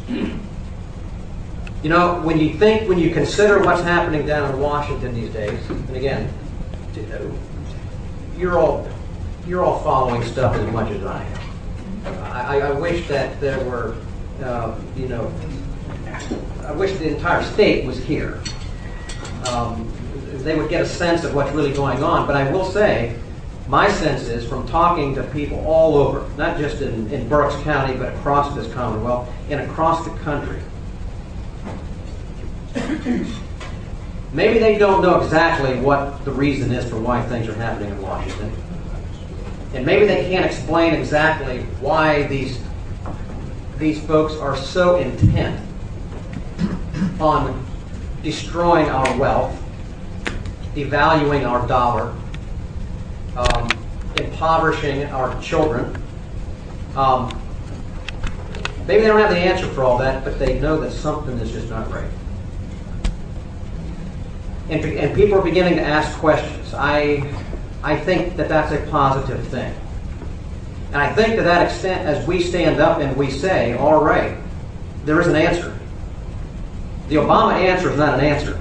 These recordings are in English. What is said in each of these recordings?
You know, when you consider what's happening down in Washington these days, and again, you're all following stuff as much as I am. I wish that there were, you know, I wish the entire state was here. They would get a sense of what's really going on. But I will say, my sense is from talking to people all over, not just in Berks County, but across this Commonwealth and across the country. Maybe they don't know exactly what the reason is for why things are happening in Washington. And maybe they can't explain exactly why these folks are so intent on destroying our wealth, devaluing our dollar, impoverishing our children. Maybe they don't have the answer for all that, but they know that something is just not right. And people are beginning to ask questions. I think that that's a positive thing. And I think to that extent, as we stand up and we say, all right, there is an answer. The Obama answer is not an answer.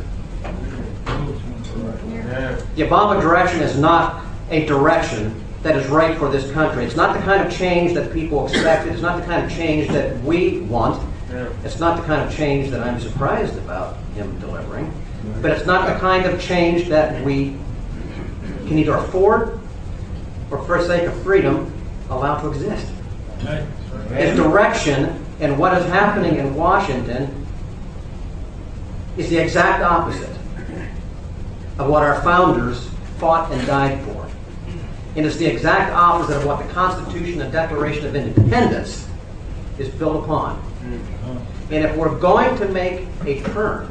The Obama direction is not a direction that is right for this country. It's not the kind of change that people expected. It's not the kind of change that we want. It's not the kind of change that I'm surprised about him delivering. But it's not the kind of change that we can either afford or, for the sake of freedom, allow to exist. His direction and what is happening in Washington is the exact opposite of what our founders fought and died for. And it's the exact opposite of what the Constitution and Declaration of Independence is built upon. And if we're going to make a turn,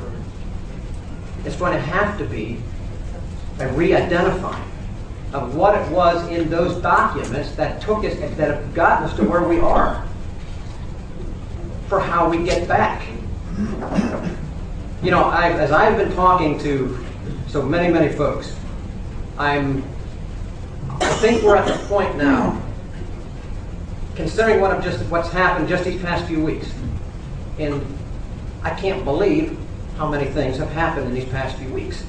it's going to have to be a re-identifying of what it was in those documents that took us, that have gotten us to where we are, for how we get back. You know, as I've been talking to so many folks, I think we're at the point now, considering what's happened just these past few weeks, and I can't believe how many things have happened in these past few weeks.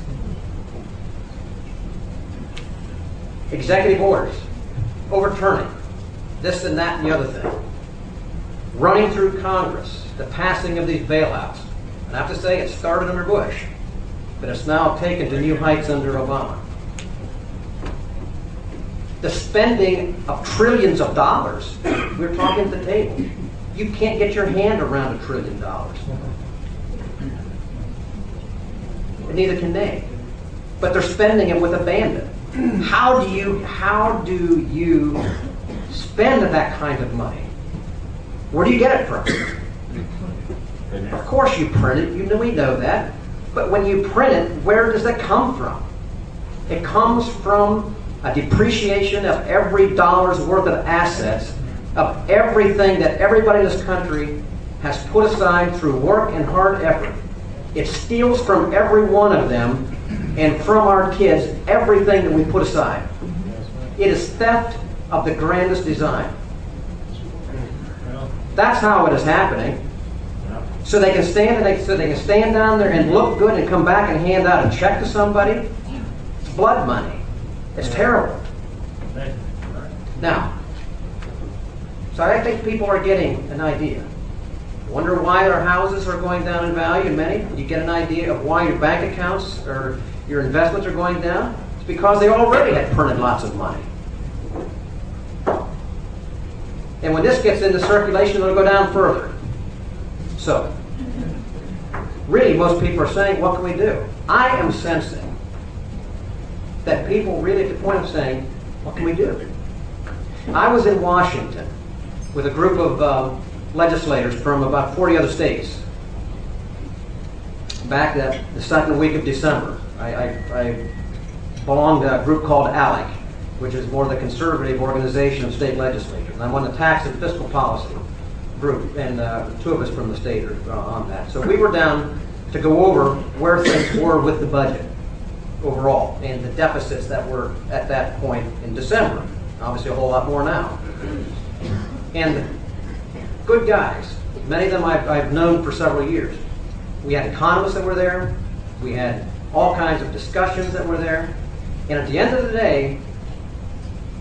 Executive orders, overturning this and that and the other thing, running through Congress, the passing of these bailouts. And I have to say, it started under Bush, but it's now taken to new heights under Obama. The spending of trillions of dollars, we're talking at the table. You can't get your hand around $1 trillion. And neither can they. But they're spending it with abandon. How do you spend that kind of money? Where do you get it from? Of course you print it, we know that. But when you print it, where does that come from? It comes from a depreciation of every dollar's worth of assets, of everything that everybody in this country has put aside through work and hard effort. It steals from every one of them and from our kids everything that we put aside. It is theft of the grandest design. That's how it is happening. So they can stand down there and look good and come back and hand out a check to somebody. It's blood money. It's terrible. Now, so I think people are getting an idea. Wonder why our houses are going down in value, many? You get an idea of why your bank accounts or your investments are going down? It's because they already had printed lots of money. And when this gets into circulation, it'll go down further. So, really, most people are saying, what can we do? I am sensing that people really at the point of saying, what can we do? I was in Washington with a group of legislators from about 40 other states back the second week of December. I belong to a group called ALEC, which is more the conservative organization of state legislatures. And I'm on the tax and fiscal policy group, and two of us from the state are on that. So we were down to go over where things were with the budget overall and the deficits that were at that point in December. Obviously a whole lot more now. And good guys, Many of them I've known for several years. We had economists that were there. We had all kinds of discussions that were there. And at the end of the day,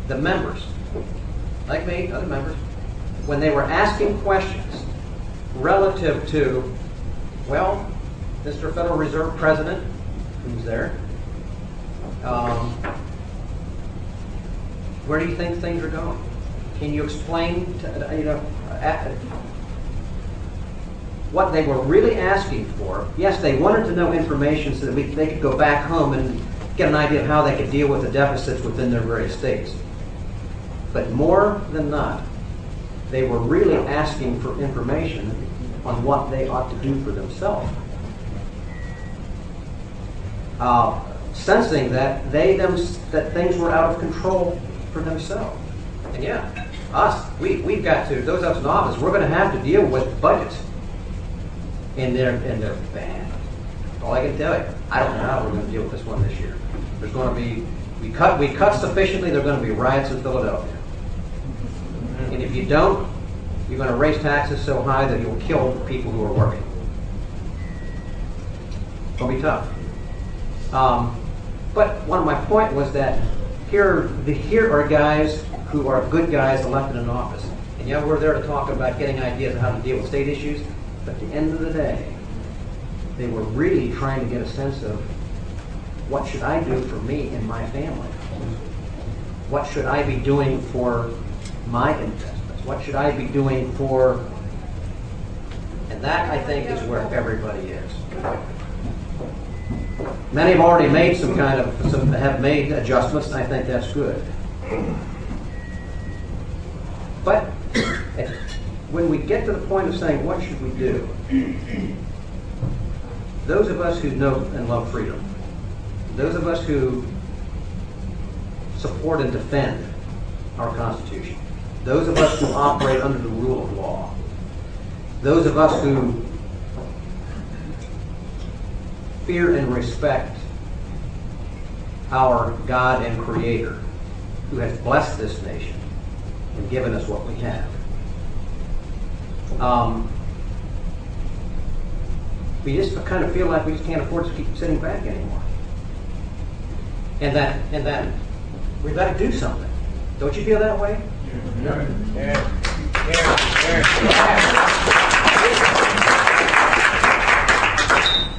the members, like me, other members, when they were asking questions relative to, well, Mr. Federal Reserve President, who's there, where do you think things are going? Can you explain to, what they were really asking for? Yes, they wanted to know information so that they could go back home and get an idea of how they could deal with the deficits within their various states. But more than not, they were really asking for information on what they ought to do for themselves. Sensing that that things were out of control for themselves. And yeah, we've got to, those of us in office, we're going to have to deal with budgets. And they're bad. All I can tell you, I don't know how we're going to deal with this one this year. There's going to be, we cut sufficiently, there are going to be riots in Philadelphia. And if you don't, you're going to raise taxes so high that you'll kill the people who are working. It'll be tough. But my point was that here are guys who are good guys elected in office. And yeah, we're there to talk about getting ideas of how to deal with state issues. But at the end of the day, they were really trying to get a sense of what should I do for me and my family? What should I be doing for my investments? What should I be doing for... And that, I think, is where everybody is. Many have already made have made adjustments, and I think that's good. But when we get to the point of saying, what should we do? Those of us who know and love freedom, those of us who support and defend our Constitution, those of us who operate under the rule of law, those of us who fear and respect our God and Creator, who has blessed this nation and given us what we have. We just kind of feel like we just can't afford to keep sitting back anymore. And that we've got to do something. Don't you feel that way? Yeah.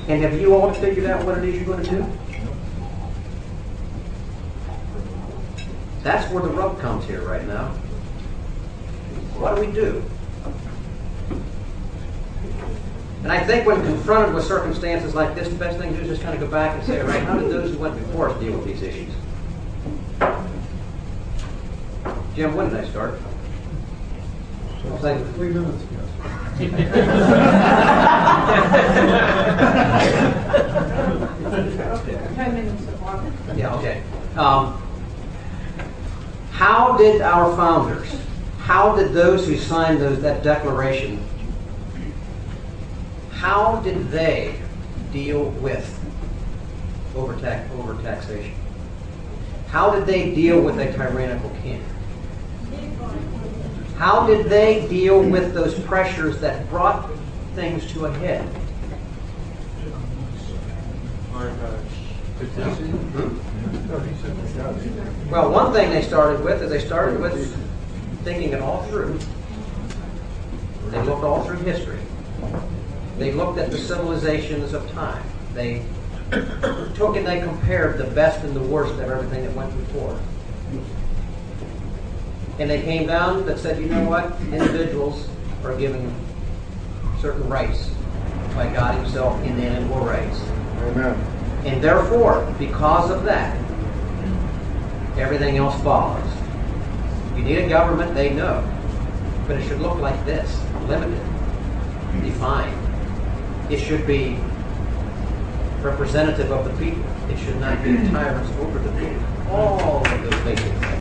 And have you all figured out what it is you're going to do? That's where the rub comes here right now. What do we do? And I think when confronted with circumstances like this, the best thing to do is just kind of go back and say, all right, how did those who went before us deal with these issues? Jim, when did I start? Like 3 minutes ago. 10 minutes of water. Yeah, okay. How did our founders, how did those who signed that declaration, how did they deal with overtaxation? How did they deal with a tyrannical king? How did they deal with those pressures that brought things to a head? Well, one thing they started with is thinking it all through. They looked all through history. They looked at the civilizations of time. They took and they compared the best and the worst of everything that went before. And they came down that said, you know what? Individuals are given certain rights by God Himself, inalienable rights. Amen. And therefore, because of that, everything else follows. You need a government, they know. But it should look like this, limited, defined. It should be representative of the people. It should not be tyrants over the people. All of those basic things.